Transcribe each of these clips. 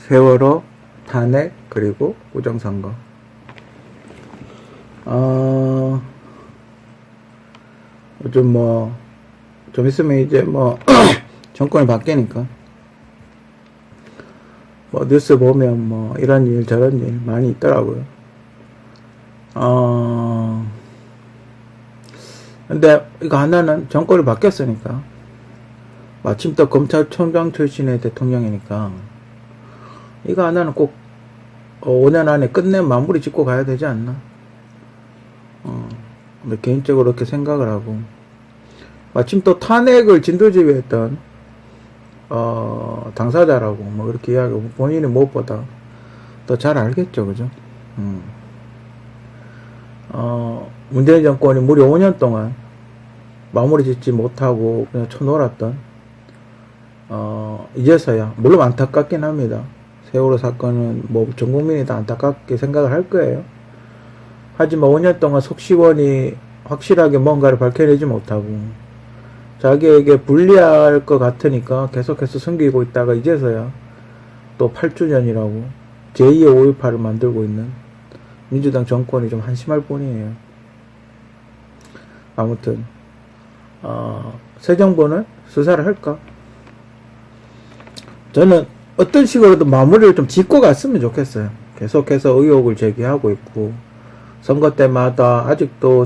세월호, 탄핵, 그리고 부정선거. 좀 있으면 이제 정권이 바뀌니까, 뉴스 보면 이런 일, 저런 일 많이 있더라고요. 근데 이거 하나는 정권이 바뀌었으니까, 마침 또 검찰총장 출신의 대통령이니까, 이거 하나는 꼭 5년 안에 끝내 마무리 짓고 가야 되지 않나. 근데 개인적으로 그렇게 생각을 하고, 마침 또 탄핵을 진두지휘했던 당사자라고 그렇게 이야기하고, 본인이 무엇보다 더 잘 알겠죠, 그죠? 문재인 정권이 무려 5년 동안 마무리 짓지 못하고 그냥 쳐놀았던, 이제서야, 물론 안타깝긴 합니다. 세월호 사건은 전 국민이 다 안타깝게 생각을 할 거예요. 하지만 5년 동안 속 시원히 확실하게 뭔가를 밝혀내지 못하고, 자기에게 불리할 것 같으니까 계속해서 숨기고 있다가 이제서야 또 8주년이라고 제2의 5.18을 만들고 있는 민주당 정권이 좀 한심할 뿐이에요. 아무튼 새 정부는 수사를 할까? 저는 어떤 식으로든 마무리를 좀 짓고 갔으면 좋겠어요. 계속해서 의혹을 제기하고 있고, 선거 때마다 아직도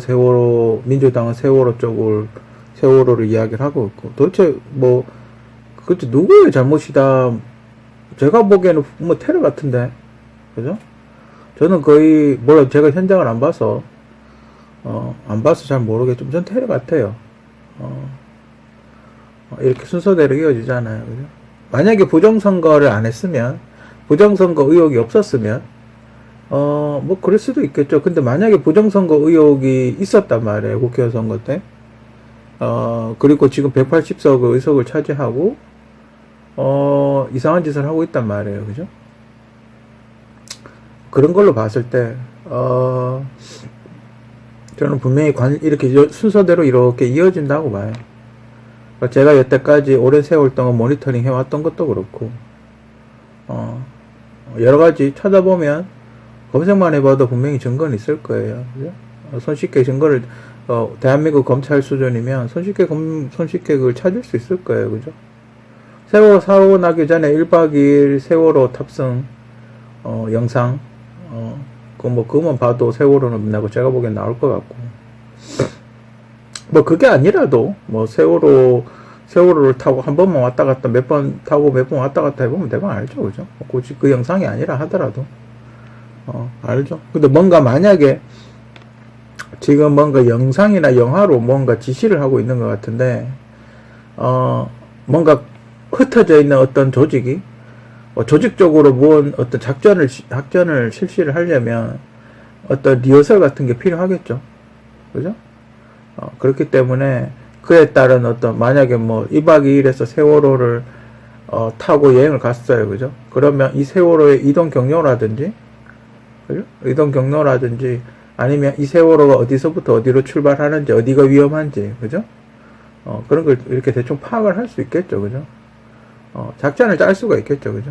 민주당은 세월호를 이야기를 하고 있고, 도대체 그것도 누구의 잘못이다? 제가 보기에는 테러 같은데, 그죠? 저는 거의, 제가 현장을 안 봐서 잘 모르겠지만, 전 테러 같아요. 이렇게 순서대로 이어지잖아요, 그죠? 만약에 부정선거를 안 했으면, 부정선거 의혹이 없었으면, 그럴 수도 있겠죠. 근데 만약에 부정선거 의혹이 있었단 말이에요, 국회의원 선거 때. 그리고 지금 180석 의석을 차지하고, 이상한 짓을 하고 있단 말이에요, 그죠? 그런 걸로 봤을 때, 저는 분명히 이렇게 순서대로 이렇게 이어진다고 봐요. 제가 여태까지 오랜 세월 동안 모니터링 해왔던 것도 그렇고, 여러 가지 찾아보면, 검색만 해봐도 분명히 증거는 있을 거예요. 그죠? 손쉽게 증거를, 대한민국 검찰 수준이면 손쉽게 그걸 찾을 수 있을 거예요. 그죠? 세월호 사고 나기 전에 1박 2일 세월호 탑승, 영상, 그거만 봐도 세월호는 나고 제가 보기엔 나올 것 같고. 그게 아니라도, 세월호를 타고 한 번만 왔다 갔다, 몇 번 타고 몇 번 왔다 갔다 해보면 대강 알죠. 그죠? 굳이 그 영상이 아니라 하더라도, 알죠. 근데 만약에, 지금 영상이나 영화로 뭔가 지시를 하고 있는 것 같은데, 뭔가 흩어져 있는 어떤 조직이, 조직적으로 어떤 작전을 실시를 하려면, 어떤 리허설 같은 게 필요하겠죠. 그죠? 그렇기 때문에, 그에 따른 만약에 2박 2일에서 세월호를, 타고 여행을 갔어요. 그죠? 그러면 이 세월호의 이동 경로라든지, 그죠? 이동 경로라든지, 아니면 이 세월호가 어디서부터 어디로 출발하는지, 어디가 위험한지, 그죠? 그런 걸 이렇게 대충 파악을 할 수 있겠죠. 그죠? 작전을 짤 수가 있겠죠. 그죠?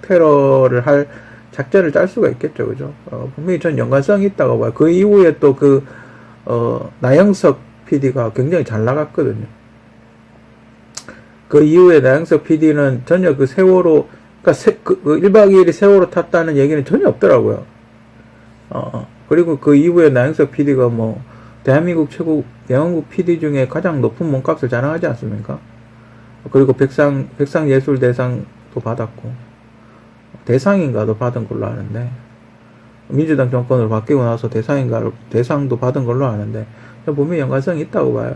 테러를 할 작전을 짤 수가 있겠죠. 그죠? 분명히 전 연관성이 있다고 봐요. 그 이후에 또 나영석 PD가 굉장히 잘 나갔거든요. 그 이후에 나영석 PD는 전혀 세월호, 그러니까 1박 2일이 세월호 탔다는 얘기는 전혀 없더라고요. 그리고 그 이후에 나영석 PD가 대한민국 최고 영국 PD 중에 가장 높은 몸값을 자랑하지 않습니까? 그리고 백상예술대상도 받았고, 대상인가도 받은 걸로 아는데, 민주당 정권으로 바뀌고 나서 대상도 받은 걸로 아는데, 분명히 연관성이 있다고 봐요.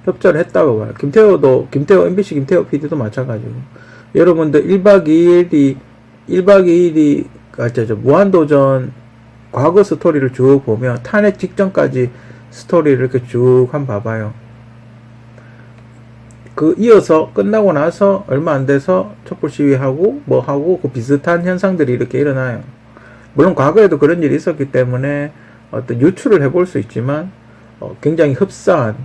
협조를 했다고 봐요. MBC 김태호 PD도 마찬가지고. 여러분들 1박 2일이, 무한도전 과거 스토리를 쭉 보면, 탄핵 직전까지 스토리를 이렇게 쭉 한번 봐봐요. 이어서 끝나고 나서 얼마 안 돼서 촛불 시위하고, 그 비슷한 현상들이 이렇게 일어나요. 물론 과거에도 그런 일이 있었기 때문에 어떤 유추를 해볼 수 있지만, 굉장히 흡사한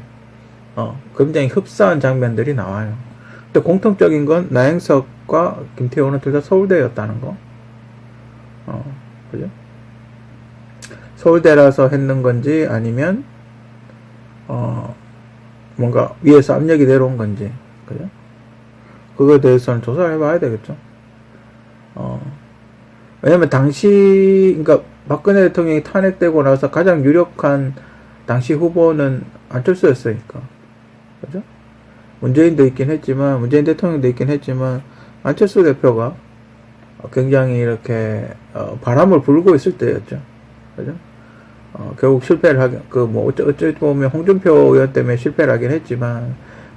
장면들이 나와요. 또 공통적인 건 나행석과 김태호는 둘 다 서울대였다는 거. 그죠? 서울대라서 했는 건지 아니면 뭔가 위에서 압력이 내려온 건지, 그죠? 그거에 대해서는 조사를 해봐야 되겠죠. 왜냐면 당시, 그러니까 박근혜 대통령이 탄핵되고 나서 가장 유력한 당시 후보는 안철수였으니까. 그죠? 문재인도 있긴 했지만, 문재인 대통령도 있긴 했지만, 안철수 대표가 굉장히 이렇게, 바람을 불고 있을 때였죠. 그죠? 결국 실패를 하긴, 어찌 보면 홍준표 의원 때문에 실패를 하긴 했지만,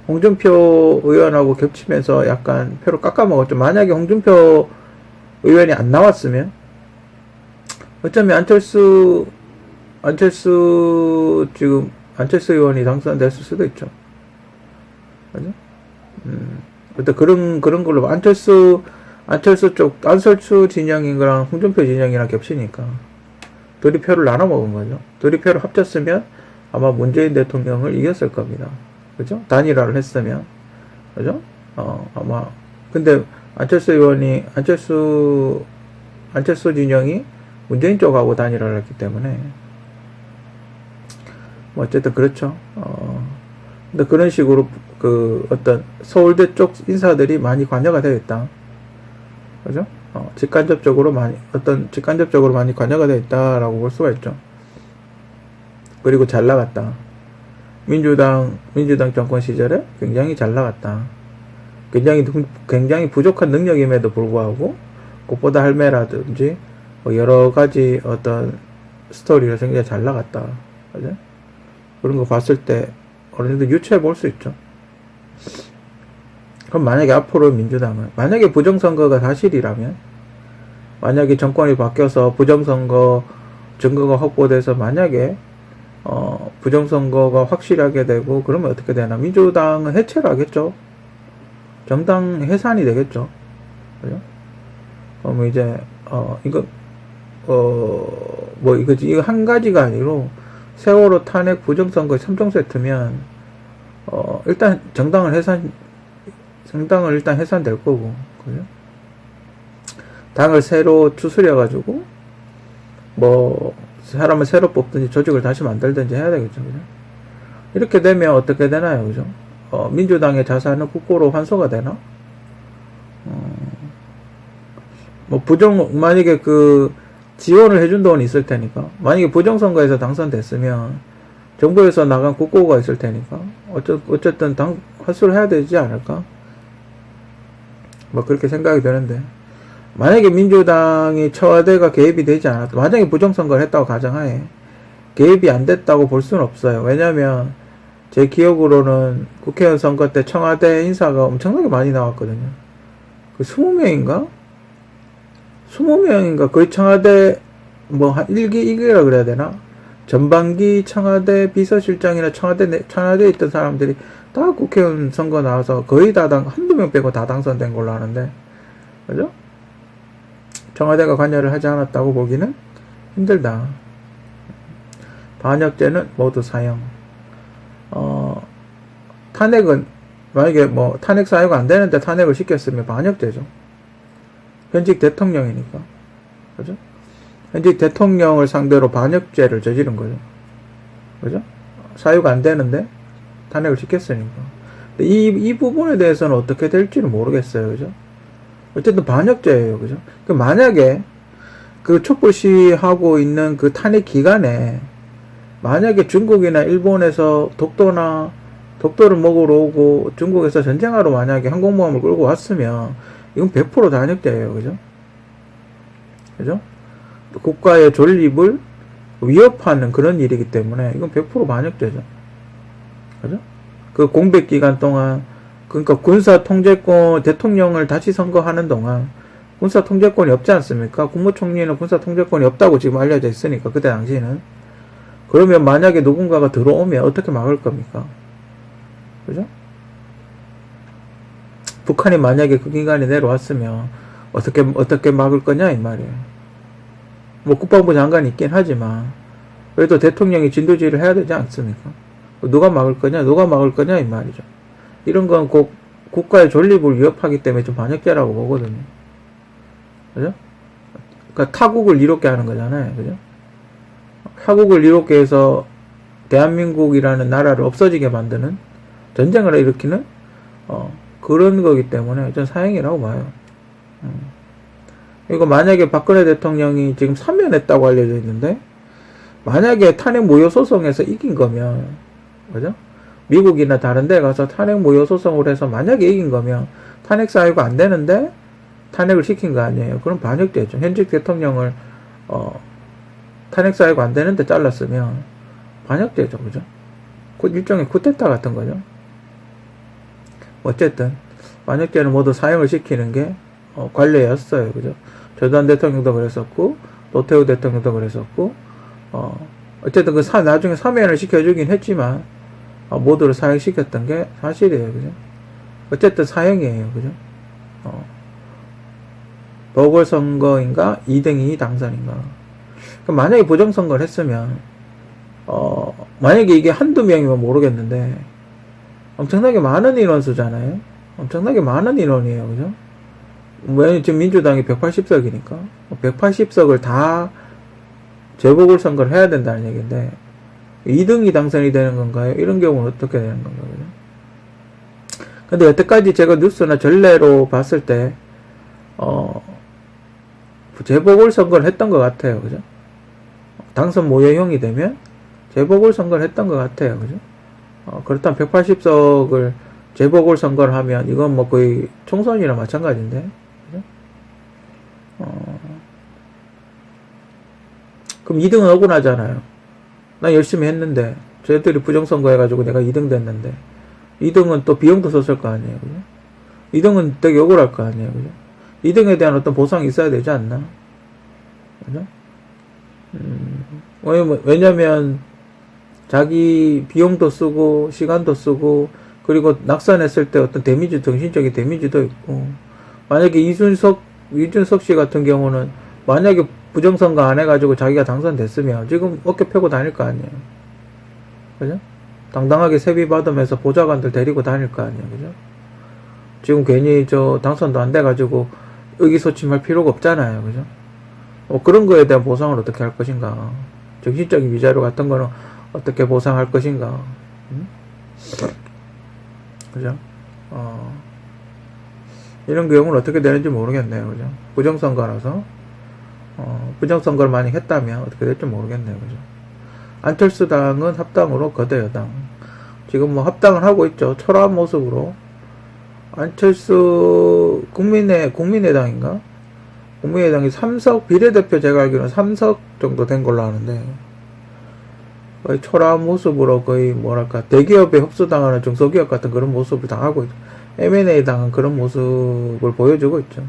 홍준표 의원하고 겹치면서 약간 표를 깎아먹었죠. 만약에 홍준표 의원이 안 나왔으면, 어쩌면 안철수 의원이 당선됐을 수도 있죠. 그죠? 어떤 그런 걸로, 안철수 진영이랑 홍준표 진영이랑 겹치니까, 둘이 표를 나눠 먹은 거죠. 둘이 표를 합쳤으면 아마 문재인 대통령을 이겼을 겁니다. 그죠? 단일화를 했으면. 그죠? 아마. 근데 안철수 진영이 문재인 쪽하고 단일화를 했기 때문에, 뭐, 어쨌든 그렇죠. 근데 그런 식으로 어떤 서울대 쪽 인사들이 많이 관여가 되어 있다. 그죠? 직간접적으로 많이 관여가 되어 있다라고 볼 수가 있죠. 그리고 잘 나갔다. 민주당 정권 시절에 굉장히 잘 나갔다. 굉장히 부족한 능력임에도 불구하고, 꽃보다 할매라든지, 여러 가지 어떤 스토리가 굉장히 잘 나갔다. 그죠? 그런 거 봤을 때, 어느 정도 유추해 볼 수 있죠. 그럼 만약에 앞으로 민주당은, 만약에 부정선거가 사실이라면, 만약에 정권이 바뀌어서 부정선거 증거가 확보돼서 만약에 부정선거가 확실하게 되고, 그러면 어떻게 되나? 민주당은 해체를 하겠죠. 정당 해산이 되겠죠. 그죠? 그럼 이제 이거 한 가지가 아니고, 세월호 탄핵 부정선거 3종 세트면 일단 정당을 일단 해산될 거고, 그죠? 당을 새로 추스려가지고, 사람을 새로 뽑든지 조직을 다시 만들든지 해야 되겠죠, 그죠? 이렇게 되면 어떻게 되나요, 그죠? 민주당의 자산은 국고로 환수가 되나? 만약에 지원을 해준 돈이 있을 테니까, 만약에 부정선거에서 당선됐으면, 정부에서 나간 국고가 있을 테니까, 어쨌든 환수를 해야 되지 않을까? 그렇게 생각이 되는데, 만약에 민주당이 청와대가 개입이 되지 않았다, 만약에 부정선거를 했다고 가정하에 개입이 안 됐다고 볼 수는 없어요. 왜냐면 제 기억으로는 국회의원 선거 때 청와대 인사가 엄청나게 많이 나왔거든요. 20명인가? 20명인가? 거의 청와대 한 1기라 그래야 되나? 전반기 청와대 비서실장이나 청와대에 있던 사람들이 다 국회의원 선거 나와서 거의 다 한두 명 빼고 다 당선된 걸로 아는데, 그죠? 청와대가 관여를 하지 않았다고 보기는 힘들다. 반역죄는 모두 사형. 탄핵은, 만약에 탄핵 사유가 안 되는데 탄핵을 시켰으면 반역죄죠. 현직 대통령이니까. 그죠? 현직 대통령을 상대로 반역죄를 저지른 거죠. 그죠? 사유가 안 되는데 탄핵을 시켰으니까. 이 부분에 대해서는 어떻게 될지는 모르겠어요. 그죠? 어쨌든 반역죄예요. 그죠? 만약에 촛불 시위하고 있는 탄핵 기간에 만약에 중국이나 일본에서 독도를 먹으러 오고 중국에서 전쟁하러 만약에 항공모함을 끌고 왔으면 이건 100% 반역죄예요. 그죠? 그죠? 국가의 존립을 위협하는 그런 일이기 때문에 이건 100% 반역죄죠. 그죠? 공백 기간 동안, 그러니까 군사 통제권, 대통령을 다시 선거하는 동안 군사 통제권이 없지 않습니까? 국무총리는 군사 통제권이 없다고 지금 알려져 있으니까, 그때 당시에는. 그러면 만약에 누군가가 들어오면 어떻게 막을 겁니까? 그죠? 북한이 만약에 그 기간에 내려왔으면 어떻게 막을 거냐 이 말이에요. 국방부 장관이 있긴 하지만 그래도 대통령이 진두지휘를 해야 되지 않습니까? 누가 막을 거냐 이 말이죠. 이런 건 꼭 국가의 존립을 위협하기 때문에 좀 반역죄라고 보거든요. 그죠? 그러니까 타국을 이롭게 하는 거잖아요. 그죠? 타국을 이롭게 해서 대한민국이라는 나라를 없어지게 만드는, 전쟁을 일으키는 그런 거기 때문에 전 사형이라고 봐요. 이거 만약에 박근혜 대통령이 지금 사면했다고 알려져 있는데, 만약에 탄핵 무효 소송에서 이긴 거면, 그죠? 미국이나 다른 데 가서 탄핵 무효 소송을 해서 만약에 이긴 거면 탄핵 사유가 안 되는데 탄핵을 시킨 거 아니에요. 그럼 반역죄죠. 현직 대통령을 탄핵 사유가 안 되는데 잘랐으면 반역죄죠. 그죠? 일종의 쿠데타 같은 거죠. 어쨌든 반역죄는 모두 사형을 시키는 게 관례였어요. 그죠? 조던 대통령도 그랬었고 노태우 대통령도 그랬었고 어쨌든 나중에 사면을 시켜주긴 했지만 모두를 사형시켰던 게 사실이에요. 그죠? 어쨌든 사형이에요. 그죠? 보궐선거인가 2등이 당선인가. 만약에 부정선거를 했으면 만약에 이게 한두 명이면 모르겠는데 엄청나게 많은 인원수잖아요. 엄청나게 많은 인원이에요. 그죠? 왜냐면 지금 민주당이 180석이니까 180석을 다 재보궐선거를 해야 된다는 얘기인데 2등이 당선이 되는 건가요? 이런 경우는 어떻게 되는 건가요? 그죠? 근데 여태까지 제가 뉴스나 전례로 봤을 때 재보궐선거를 했던 것 같아요. 그죠? 당선 모여형이 되면 재보궐선거를 했던 것 같아요. 그죠? 그렇다면 180석을 재보궐선거를 하면 이건 뭐 거의 총선이랑 마찬가지인데. 그죠? 그럼 2등은 억울하잖아요. 나 열심히 했는데 저희들이 부정선거 해가지고 내가 2등 됐는데 2등은 또 비용도 썼을 거 아니에요. 그죠? 2등은 되게 억울할 거 아니에요. 그죠? 2등에 대한 어떤 보상이 있어야 되지 않나? 그죠? 왜냐면 자기 비용도 쓰고 시간도 쓰고 그리고 낙선했을 때 어떤 데미지, 정신적인 데미지도 있고, 만약에 이준석 씨 같은 경우는 만약에 부정선거 안 해가지고 자기가 당선됐으면 지금 어깨 펴고 다닐 거 아니에요. 그죠? 당당하게 세비 받으면서 보좌관들 데리고 다닐 거 아니에요. 그죠? 지금 괜히 당선도 안 돼가지고 의기소침할 필요가 없잖아요. 그죠? 그런 거에 대한 보상을 어떻게 할 것인가. 정신적인 위자료 같은 거는 어떻게 보상할 것인가. 그죠? 이런 경우는 어떻게 되는지 모르겠네요. 그죠? 부정선거라서. 부정선거를 만약 했다면 어떻게 될지 모르겠네요. 그죠? 안철수 당은 합당으로 거대 여당. 지금 뭐 합당을 하고 있죠. 초라한 모습으로. 안철수 국민의당인가? 국민의당이 3석 비례대표 제가 알기로는 3석 정도 된 걸로 아는데 거의 초라한 모습으로 거의 뭐랄까 대기업에 흡수당하는 중소기업 같은 그런 모습을 당하고 있죠. M&A 당은 그런 모습을 보여주고 있죠.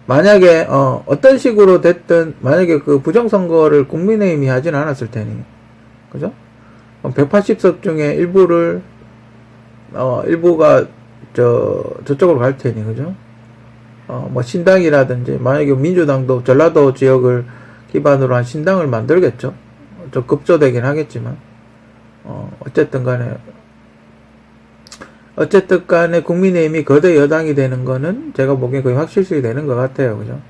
만약에 어떤 식으로 됐든 만약에 그 부정선거를 국민의힘이 하진 않았을 테니 그죠? 180석 중에 일부가 저쪽으로 갈 테니 그죠? 뭐 신당이라든지 만약에 민주당도 전라도 지역을 기반으로 한 신당을 만들겠죠. 좀 급조되긴 하겠지만 어쨌든 간에 국민의힘이 거대 여당이 되는 거는 제가 보기엔 거의 확실시 되는 것 같아요. 그죠?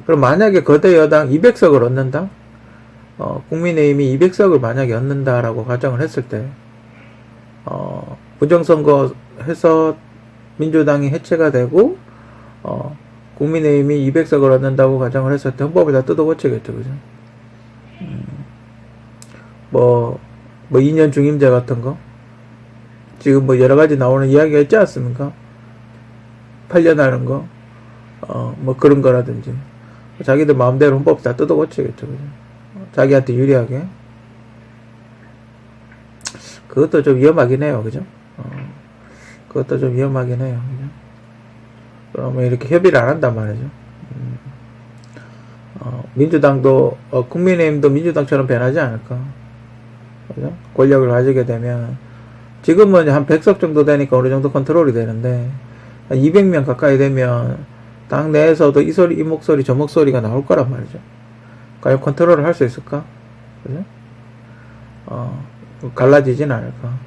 그럼 만약에 거대 여당 200석을 얻는다? 국민의힘이 200석을 만약에 얻는다라고 가정을 했을 때, 부정선거 해서 민주당이 해체가 되고, 국민의힘이 200석을 얻는다고 가정을 했을 때 헌법을 다 뜯어고치겠죠. 그죠? 뭐 2년 중임제 같은 거? 지금 뭐 여러 가지 나오는 이야기가 있지 않습니까? 8년 하는 거? 뭐 그런 거라든지. 자기들 마음대로 헌법 다 뜯어고치겠죠. 그죠? 자기한테 유리하게. 그것도 좀 위험하긴 해요. 그죠? 그것도 좀 위험하긴 해요. 그죠? 그러면 이렇게 협의를 안 한단 말이죠. 민주당도, 국민의힘도 민주당처럼 변하지 않을까. 그죠? 권력을 가지게 되면, 지금은 한 100석 정도 되니까 어느 정도 컨트롤이 되는데, 한 200명 가까이 되면, 당 내에서도 이 소리, 이 목소리, 저 목소리가 나올 거란 말이죠. 과연 컨트롤을 할 수 있을까? 그죠? 갈라지진 않을까.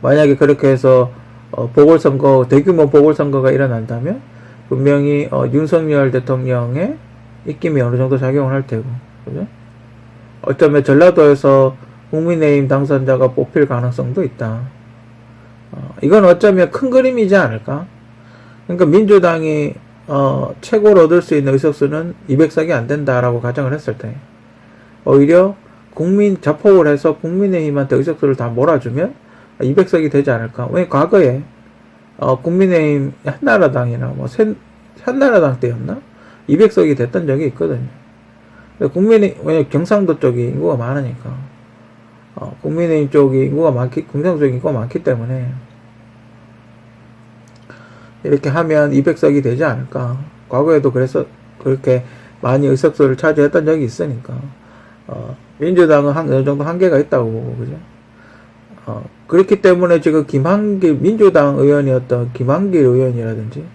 만약에 그렇게 해서 보궐선거, 대규모 보궐선거가 일어난다면 분명히 윤석열 대통령의 입김이 어느 정도 작용을 할 테고, 그죠? 어쩌면 전라도에서 국민의힘 당선자가 뽑힐 가능성도 있다. 이건 어쩌면 큰 그림이지 않을까? 그러니까 민주당이 최고로 얻을 수 있는 의석수는 200석이 안 된다라고 가정을 했을 때, 오히려 자폭을 해서 국민의힘한테 의석수를 다 몰아주면 200석이 되지 않을까? 왜 과거에 국민의힘 한나라당이나 한나라당 때였나? 200석이 됐던 적이 있거든요. 왜냐 경상도 쪽이 인구가 많으니까. 국민의힘 쪽이 경상도 쪽이 인구가 많기 때문에 이렇게 하면 200석이 되지 않을까. 과거에도 그래서 그렇게 많이 의석수를 차지했던 적이 있으니까. 민주당은 어느 정도 한계가 있다고 보고, 그죠? 그렇기 때문에 지금 민주당 의원이었던 김한길 의원이라든지,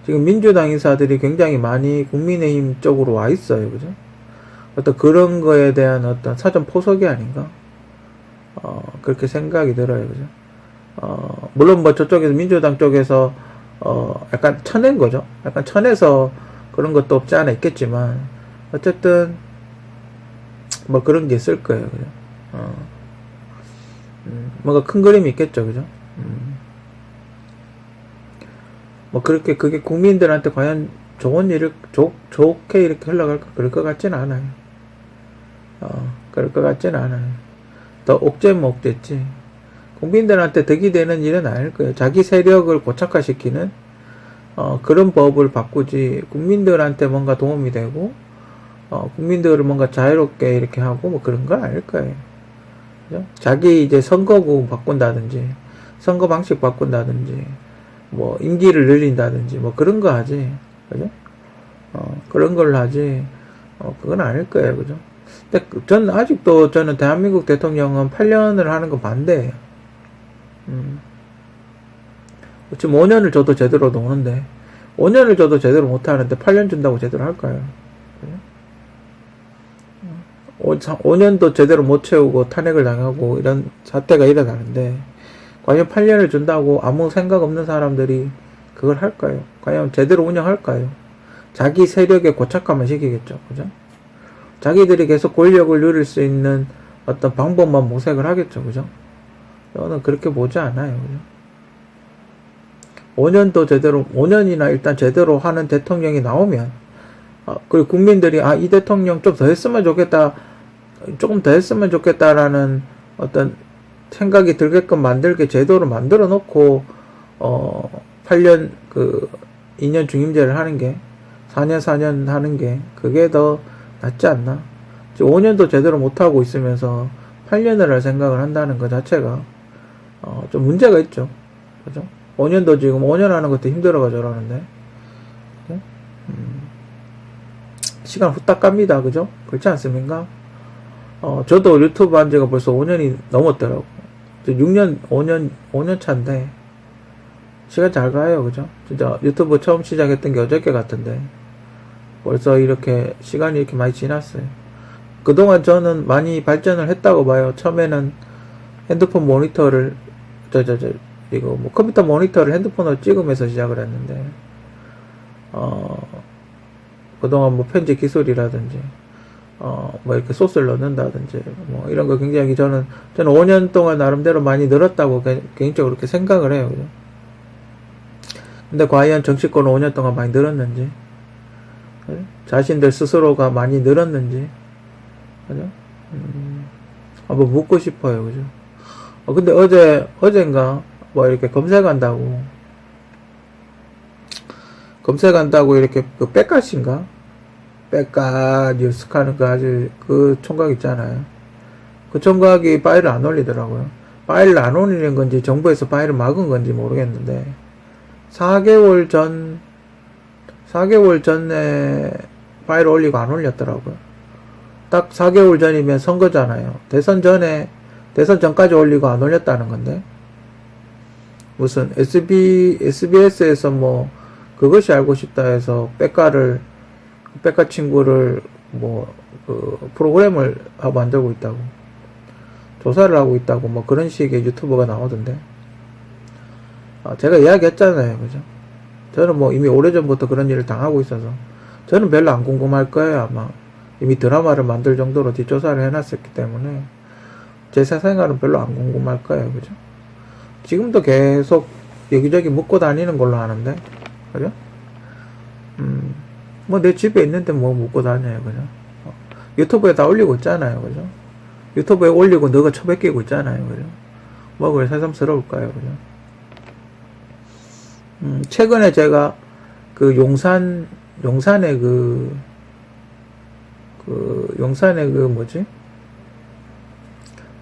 지금 민주당 인사들이 굉장히 많이 국민의힘 쪽으로 와 있어요, 그죠? 어떤 그런 거에 대한 어떤 사전 포석이 아닌가? 그렇게 생각이 들어요, 그죠? 물론 저쪽에서, 민주당 쪽에서, 약간 쳐낸 거죠? 약간 쳐내서 그런 것도 없지 않아 있겠지만, 어쨌든, 그런 게 있을 거예요, 그죠? 뭔가 큰 그림이 있겠죠, 그죠? 그렇게, 그게 국민들한테 과연 좋게 이렇게 흘러갈까? 그럴 것 같지는 않아요. 그럴 것 같지는 않아요. 더 옥죄면 옥죄지. 국민들한테 덕이 되는 일은 아닐 거예요. 자기 세력을 고착화시키는, 그런 법을 바꾸지, 국민들한테 뭔가 도움이 되고, 국민들을 뭔가 자유롭게 이렇게 하고, 그런 건 아닐 거예요. 그죠? 자기 이제 선거구 바꾼다든지, 선거 방식 바꾼다든지, 임기를 늘린다든지, 그런 거 하지. 그죠? 그런 걸 하지. 그건 아닐 거예요. 그죠? 근데 저는 대한민국 대통령은 8년을 하는 거 반대예요. 지금 5년을 줘도 제대로 노는데, 5년을 줘도 제대로 못 하는데 8년 준다고 제대로 할까요? 그죠? 5년도 제대로 못 채우고 탄핵을 당하고 이런 사태가 일어나는데, 과연 8년을 준다고 아무 생각 없는 사람들이 그걸 할까요? 과연 제대로 운영할까요? 자기 세력에 고착화만 시키겠죠. 그죠? 자기들이 계속 권력을 누릴 수 있는 어떤 방법만 모색을 하겠죠. 그죠? 저는 그렇게 보지 않아요. 그죠? 5년이나 일단 제대로 하는 대통령이 나오면, 그리고 국민들이, 이 대통령 좀 더 했으면 좋겠다, 조금 더 했으면 좋겠다라는 어떤 생각이 들게끔 만들게 제도를 만들어 놓고, 8년, 2년 중임제를 하는 게, 4년 하는 게, 그게 더 낫지 않나? 지금 5년도 제대로 못하고 있으면서 8년을 할 생각을 한다는 것 자체가, 좀 문제가 있죠. 그죠? 5년도 지금 5년 하는 것도 힘들어가지고 그러는데, 시간 후딱 갑니다. 그죠? 그렇지 않습니까? 저도 유튜브 한 지가 벌써 5년이 넘었더라고. 5년 차인데, 시간 잘 가요. 그죠? 진짜 유튜브 처음 시작했던 게 어저께 같은데, 벌써 시간이 이렇게 많이 지났어요. 그동안 저는 많이 발전을 했다고 봐요. 처음에는 핸드폰 모니터를, 컴퓨터 모니터를 핸드폰으로 찍으면서 시작을 했는데, 그동안 편집 기술이라든지, 이렇게 소스를 넣는다든지, 이런 거 굉장히 저는 5년 동안 나름대로 많이 늘었다고 개인적으로 그렇게 생각을 해요. 그죠? 근데 과연 정치권은 5년 동안 많이 늘었는지, 자신들 스스로가 많이 늘었는지, 그죠? 한번 묻고 싶어요. 그죠? 근데 어젠가, 이렇게 검색한다고 이렇게 백갓인가? 백갓 뉴스카는 그 총각 있잖아요. 그 총각이 파일을 안 올리더라고요. 파일을 안 올리는 건지 정부에서 파일을 막은 건지 모르겠는데 4개월 전에 파일을 올리고 안 올렸더라고요. 딱 4개월 전이면 선거잖아요. 대선 전까지 올리고 안 올렸다는 건데 무슨 SBS에서 그것이 알고 싶다 해서 백가 친구를 프로그램을 만들고 있다고, 조사를 하고 있다고, 뭐 그런 식의 유튜버가 나오던데, 제가 이야기했잖아요. 그죠? 저는 뭐 이미 오래전부터 그런 일을 당하고 있어서, 저는 별로 안 궁금할 거예요. 아마. 이미 드라마를 만들 정도로 뒷조사를 해놨었기 때문에, 제 사생활은 별로 안 궁금할 거예요. 그죠? 지금도 계속 여기저기 묻고 다니는 걸로 아는데, 그죠? 뭐 내 집에 있는데 뭐 묻고 다녀요. 그죠? 유튜브에 다 올리고 있잖아요. 그죠? 유튜브에 올리고 너가 처박히고 있잖아요. 그죠? 뭐 그래 새삼스러울까요? 그죠? 최근에 제가 그 용산에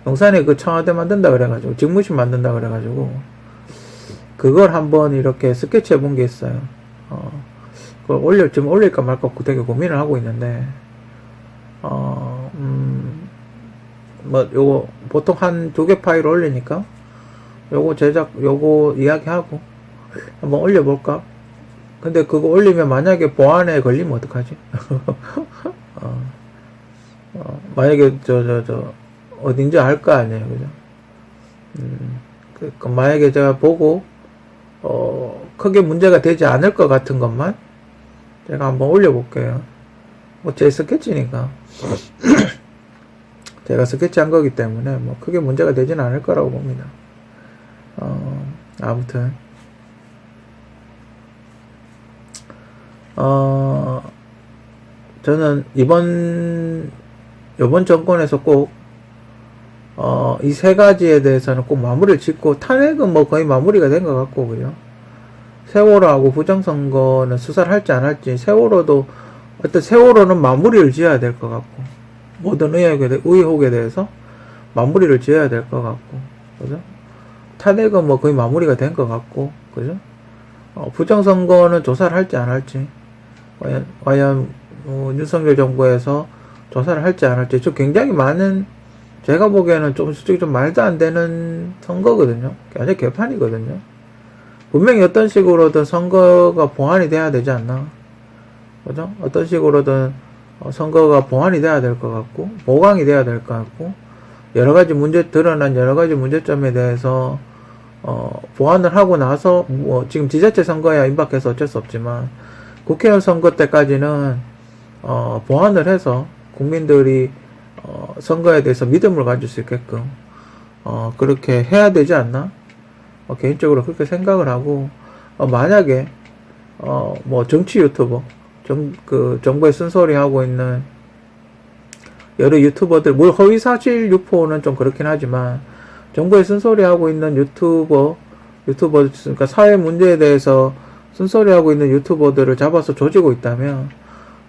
용산에 청와대 만든다 그래가지고, 직무실 만든다 그래가지고, 그걸 한번 이렇게 스케치 해본 게 있어요. 그걸 지금 올릴까 말까 되게 고민을 하고 있는데, 요거, 보통 한 2개 파일 올리니까, 요거 이야기하고, 한번 올려볼까? 근데 그거 올리면 만약에 보안에 걸리면 어떡하지? 만약에 어딘지 알 거 아니에요. 그죠? 만약에 제가 보고, 크게 문제가 되지 않을 것 같은 것만 제가 한번 올려볼게요. 뭐 제 스케치니까. 제가 스케치한 거기 때문에 뭐 크게 문제가 되지는 않을 거라고 봅니다. 아무튼 저는 이번 정권에서 꼭 이 세 가지에 대해서는 꼭 마무리를 짓고, 탄핵은 뭐 거의 마무리가 된 것 같고, 그죠? 세월호하고 부정선거는 수사를 할지 안 할지, 세월호는 마무리를 지어야 될 것 같고, 모든 의혹에 대해서 마무리를 지어야 될 것 같고, 그죠? 탄핵은 뭐 거의 마무리가 된 것 같고, 그죠? 부정선거는 조사를 할지 안 할지, 과연 윤석열 정부에서 조사를 할지 안 할지, 굉장히 많은, 제가 보기에는 솔직히 좀 말도 안 되는 선거거든요. 완전 개판이거든요. 분명히 어떤 식으로든 선거가 보완이 돼야 되지 않나. 그죠? 어떤 식으로든 선거가 보완이 돼야 될 것 같고, 보강이 돼야 될 것 같고, 드러난 여러 가지 문제점에 대해서, 보완을 하고 나서, 지금 지자체 선거야 임박해서 어쩔 수 없지만, 국회의원 선거 때까지는, 보완을 해서 국민들이, 선거에 대해서 믿음을 가질 수 있게끔, 그렇게 해야 되지 않나? 개인적으로 그렇게 생각을 하고, 만약에, 정치 유튜버, 정부에 쓴소리 하고 있는 여러 유튜버들, 허위사실 유포는 좀 그렇긴 하지만, 정부에 쓴소리 하고 있는 유튜버, 그러니까 사회 문제에 대해서 쓴소리 하고 있는 유튜버들을 잡아서 조지고 있다면,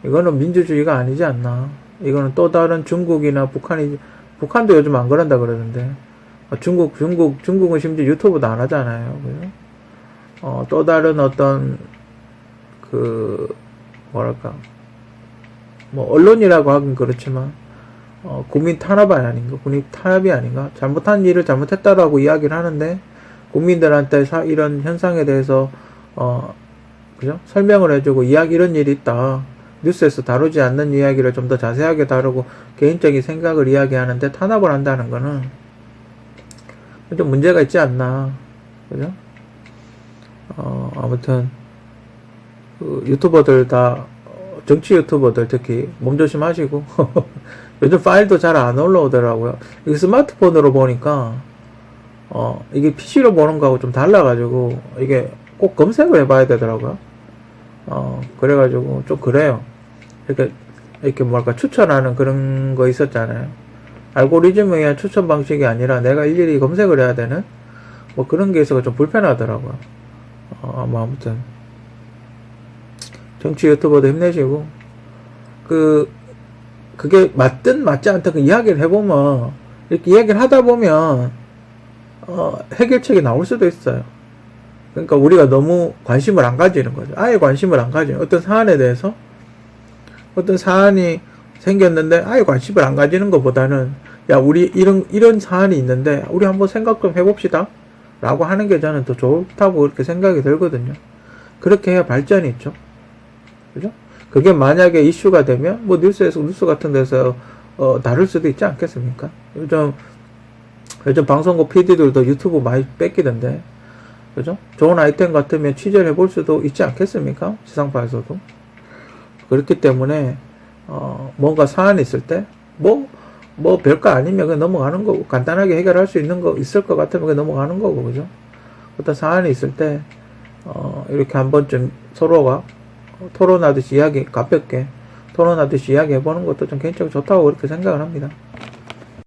이거는 민주주의가 아니지 않나. 이거는 또 다른 중국이나 북한도 요즘 안 그런다 그러는데, 중국은 심지어 유튜브도 안 하잖아요. 그죠? 또 다른 어떤, 언론이라고 하긴 그렇지만, 국민 탄압이 아닌가? 잘못한 일을 잘못했다라고 이야기를 하는데, 국민들한테 이런 현상에 대해서, 그죠? 설명을 해주고, 이런 일이 있다. 뉴스에서 다루지 않는 이야기를 좀 더 자세하게 다루고, 개인적인 생각을 이야기하는데 탄압을 한다는 거는, 좀 문제가 있지 않나. 그죠? 아무튼, 유튜버들 정치 유튜버들 특히 몸조심하시고, 요즘 파일도 잘 안 올라오더라고요. 이게 스마트폰으로 보니까, 이게 PC로 보는 거하고 좀 달라가지고, 이게 꼭 검색을 해봐야 되더라고요. 그래가지고, 좀 그래요. 이렇게 추천하는 그런 거 있었잖아요. 알고리즘에 의한 추천 방식이 아니라 내가 일일이 검색을 해야 되는, 그런 게 있어서 좀 불편하더라고요. 아무튼. 정치 유튜버도 힘내시고, 그게 맞든 맞지 않든 이야기를 해보면, 이렇게 이야기를 하다 보면, 해결책이 나올 수도 있어요. 그러니까 우리가 너무 관심을 안 가지는 거죠. 아예 관심을 안 가지는, 어떤 사안에 대해서, 어떤 사안이 생겼는데, 아예 관심을 안 가지는 것보다는, 우리 이런 사안이 있는데, 우리 한번 생각 좀 해봅시다. 라고 하는 게 저는 더 좋다고 그렇게 생각이 들거든요. 그렇게 해야 발전이 있죠. 그죠? 그게 만약에 이슈가 되면 뭐 뉴스 같은 데서 다룰 수도 있지 않겠습니까? 요즘 방송국 PD들도 유튜브 많이 뺏기던데, 그죠? 좋은 아이템 같으면 취재를 해볼 수도 있지 않겠습니까? 지상파에서도. 그렇기 때문에 뭔가 사안이 있을 때 별거 아니면 그냥 넘어가는 거고, 간단하게 해결할 수 있는 거 있을 것 같으면 그냥 넘어가는 거고, 그죠? 어떤 사안이 있을 때 이렇게 한 번쯤 서로가 토론하듯이 가볍게 토론하듯이 이야기 해보는 것도 좀 개인적으로 좋다고 그렇게 생각을 합니다.